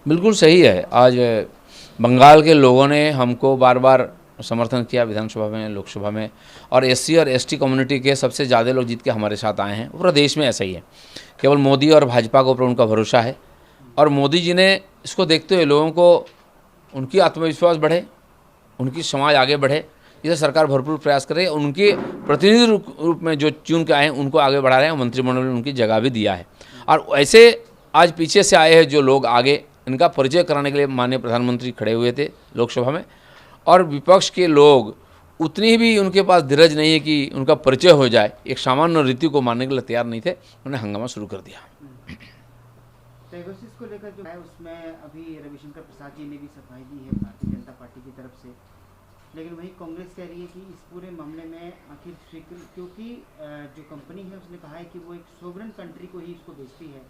बिल्कुल सही है। आज बंगाल के लोगों ने हमको बार बार समर्थन किया विधानसभा में, लोकसभा में, और एससी और एसटी कम्युनिटी के सबसे ज़्यादा लोग जीत के हमारे साथ आए हैं। पूरा देश में ऐसा ही है। केवल मोदी और भाजपा के ऊपर उनका भरोसा है, और मोदी जी ने इसको देखते हुए लोगों को, उनकी आत्मविश्वास बढ़े, उनकी समाज आगे बढ़े, इसे सरकार भरपूर प्रयास कर रही है। उनके प्रतिनिधि रूप में जो चुन के आए हैं उनको आगे बढ़ा रहे हैं, मंत्रिमंडल में उनकी जगह भी दिया है। और ऐसे आज पीछे से आए हैं जो लोग आगे, इनका परिचय कराने के लिए माननीय प्रधानमंत्री खड़े हुए थे लोकसभा में, और विपक्ष के लोग उतनी भी उनके पास धीरज नहीं है कि उनका परिचय हो जाए, एक सामान्य रीति को मानने के लिए तैयार नहीं थे। उन्होंने हंगामा शुरू कर दिया। पेगासस को लेकर जो है उसमें अभी रविशंकर प्रसाद जी ने भी सफाई दी है भारतीय जनता पार्टी की तरफ से, लेकिन वही कांग्रेस कह रही है कि इस पूरे मामले में आखिर स्वीकृत, क्योंकि जो कंपनी है उसने कहा है कि वो एक सोवरेन कंट्री को ही इसको बेचती है,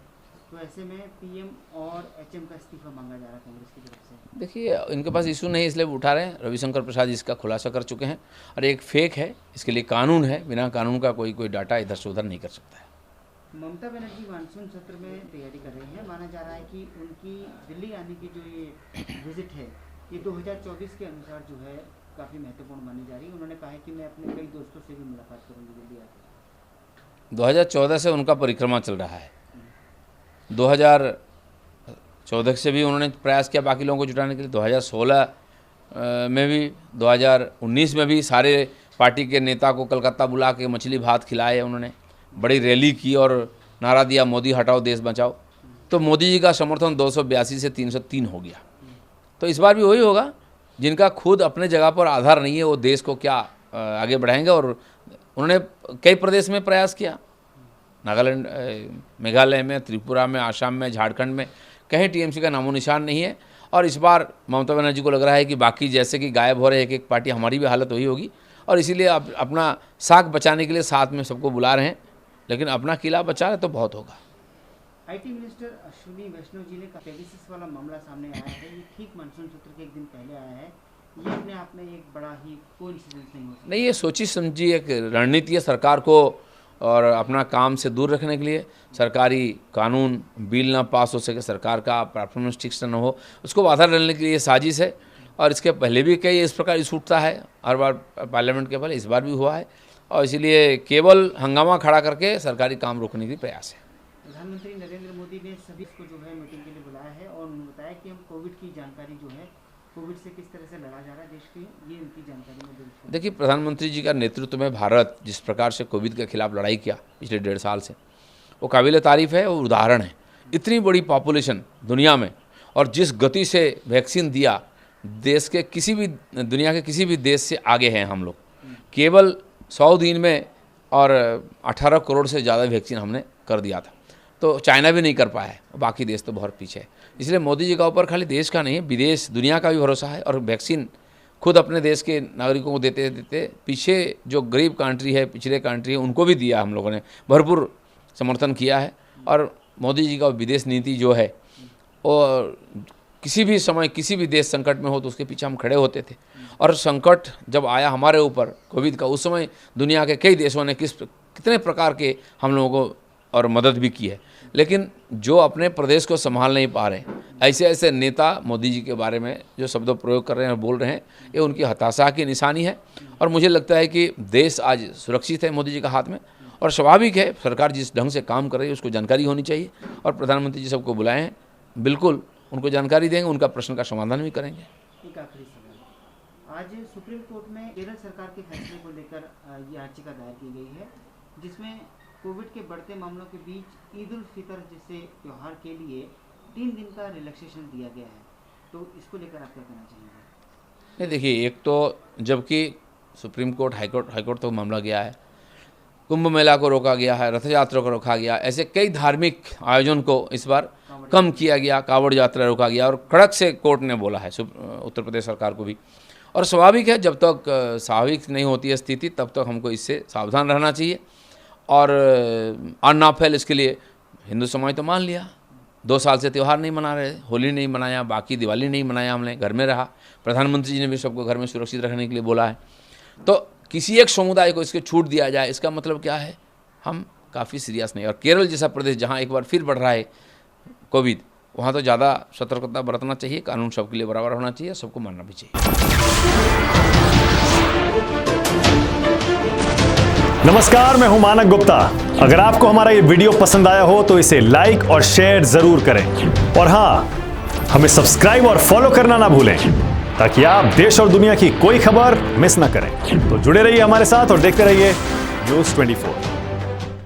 तो ऐसे में पीएम और एचएम का इस्तीफा मांगा जा रहा है कांग्रेस की तरफ से। देखिए, इनके पास इशू नहीं, इसलिए वो उठा रहे हैं। रविशंकर प्रसाद इसका खुलासा कर चुके हैं, और एक फेक है, इसके लिए कानून है। बिना कानून का कोई डाटा इधर से उधर नहीं कर सकता है। ममता बनर्जी मानसून सत्र में तैयारी कर रही है। माना जा रहा है कि उनकी दिल्ली आने की जो ये विजिट है, ये 2024 के अनुसार जो है काफ़ी महत्वपूर्ण मानी जा रही है। उन्होंने कहा है कि मैं अपने कई दोस्तों से भी मुलाकात करूंगी दिल्ली आकर। 2014 से उनका परिक्रमा चल रहा है। 2014 से भी उन्होंने प्रयास किया बाकी लोगों को जुटाने के लिए। 2016 में भी, 2019 में भी सारे पार्टी के नेता को कलकत्ता बुला के मछली भात खिलाए उन्होंने, बड़ी रैली की और नारा दिया, मोदी हटाओ देश बचाओ। तो मोदी जी का समर्थन 282 से 303 हो गया। तो इस बार भी वही होगा। जिनका खुद अपने जगह पर आधार नहीं है, वो देश को क्या आगे बढ़ाएंगे। और उन्होंने कई प्रदेश में प्रयास किया, नागालैंड, मेघालय में, त्रिपुरा में, आसाम में, झारखंड में, कहीं टीएमसी का नामो निशान नहीं है। और इस बार ममता बनर्जी को लग रहा है कि बाकी जैसे कि गायब हो रहे एक एक पार्टी, हमारी भी हालत वही होगी, और इसीलिए अब अपना साख बचाने के लिए साथ में सबको बुला रहे हैं। लेकिन अपना किला बचा है तो बहुत होगा। आईटी मिनिस्टर अश्विनी वैष्णव जी ने पेगासस वाला मामला सामने आया है, ये ठीक मानसून सत्र के एक दिन पहले आया है। ये अपने आप में एक बड़ा ही कोइंसिडेंस नहीं हो सकता? नहीं, ये सोची समझी एक रणनीति है सरकार को, और अपना काम से दूर रखने के लिए। सरकारी कानून बिल ना पास हो सके, सरकार का परफॉर्मेंस ठीक से न हो, उसको बाधा डालने के लिए साजिश है। और इसके पहले भी कई इस प्रकार इशू उठता है, हर बार पार्लियामेंट के पहले, इस बार भी हुआ है। और इसीलिए केवल हंगामा खड़ा करके सरकारी काम रोकने की प्रयास है। प्रधानमंत्री नरेंद्र मोदी ने सभी को जो है मीटिंग के लिए बुलाया है, और उन्होंने बताया कि हम कोविड की जानकारी जो है, कोविड से किस तरह से लड़ा जा रहा है देश की, ये उनकी जानकारी में देश। देखिए, प्रधानमंत्री जी का नेतृत्व में भारत जिस प्रकार से कोविड के खिलाफ लड़ाई किया पिछले 1.5 साल से, वो काबिल तारीफ़ है, वो उदाहरण है। इतनी बड़ी पॉपुलेशन दुनिया में, और जिस गति से वैक्सीन दिया, देश के किसी भी, दुनिया के किसी भी देश से आगे हैं हम लोग। केवल 100 दिन में और 18 करोड़ से ज़्यादा वैक्सीन हमने कर दिया था। तो चाइना भी नहीं कर पाया है, बाकी देश तो बहुत पीछे है। इसलिए मोदी जी का ऊपर खाली देश का नहीं, विदेश दुनिया का भी भरोसा है। और वैक्सीन खुद अपने देश के नागरिकों को देते देते पीछे जो गरीब कंट्री है, पिछड़े कंट्री है, उनको भी दिया हम लोगों ने, भरपूर समर्थन किया है। और मोदी जी का विदेश नीति जो है, और किसी भी समय किसी भी देश संकट में हो तो उसके पीछे हम खड़े होते थे। और संकट जब आया हमारे ऊपर कोविड का, उस समय दुनिया के कई देशों ने कितने प्रकार के हम लोगों को और मदद भी की है। लेकिन जो अपने प्रदेश को संभाल नहीं पा रहे, ऐसे ऐसे नेता मोदी जी के बारे में जो शब्दों प्रयोग कर रहे हैं और बोल रहे हैं, ये उनकी हताशा की निशानी है। और मुझे लगता है कि देश आज सुरक्षित है मोदी जी का हाथ में, और स्वाभाविक है सरकार जिस ढंग से काम कर रही है उसको जानकारी होनी चाहिए। और प्रधानमंत्री जी सबको बुलाए हैं, बिल्कुल उनको जानकारी देंगे, उनका प्रश्न का समाधान भी करेंगे। एक आखिरी सवाल, आज सुप्रीम कोर्ट में केरल सरकार के फैसले को लेकर ये याचिका दायर की गई है, जिसमें कोविड के बढ़ते मामलों के बीच ईद उल फितर जैसे त्यौहार के लिए 3 दिन का रिलैक्सेशन दिया गया है, तो इसको लेकर आप क्या कहना चाहेंगे? नहीं, देखिए, एक तो जबकि सुप्रीम कोर्ट, हाईकोर्ट तक मामला गया है, कुंभ मेला को रोका गया है, रथ यात्रा को रोका गया, ऐसे कई धार्मिक आयोजन को इस बार कम किया गया, कांवड़ यात्रा रोका गया, और कड़क से कोर्ट ने बोला है उत्तर प्रदेश सरकार को भी। और स्वाभाविक है, जब तक स्वाभाविक नहीं होती है स्थिति, तब तक हमको इससे सावधान रहना चाहिए। और अन्न ना फैल, इसके लिए हिंदू समाज तो मान लिया। 2 साल से त्यौहार नहीं मना रहे, होली नहीं मनाया, बाकी दिवाली नहीं मनाया, हमने घर में रहा। प्रधानमंत्री जी ने भी सबको घर में सुरक्षित रखने के लिए बोला है। तो किसी एक समुदाय को इसके छूट दिया जाए, इसका मतलब क्या है? हम काफ़ी सीरियस नहीं। और केरल जैसा प्रदेश जहाँ एक बार फिर बढ़ रहा है कोविड, वहाँ तो ज़्यादा सतर्कता बरतना चाहिए, कानून सबके लिए बराबर होना चाहिए, सबको मानना भी चाहिए। नमस्कार, मैं हूं मानक गुप्ता। अगर आपको हमारा ये वीडियो पसंद आया हो तो इसे लाइक और शेयर जरूर करें, और हाँ, हमें सब्सक्राइब और फॉलो करना ना भूलें ताकि आप देश और दुनिया की कोई खबर मिस ना करें। तो जुड़े रहिए हमारे साथ और देखते रहिए News 24।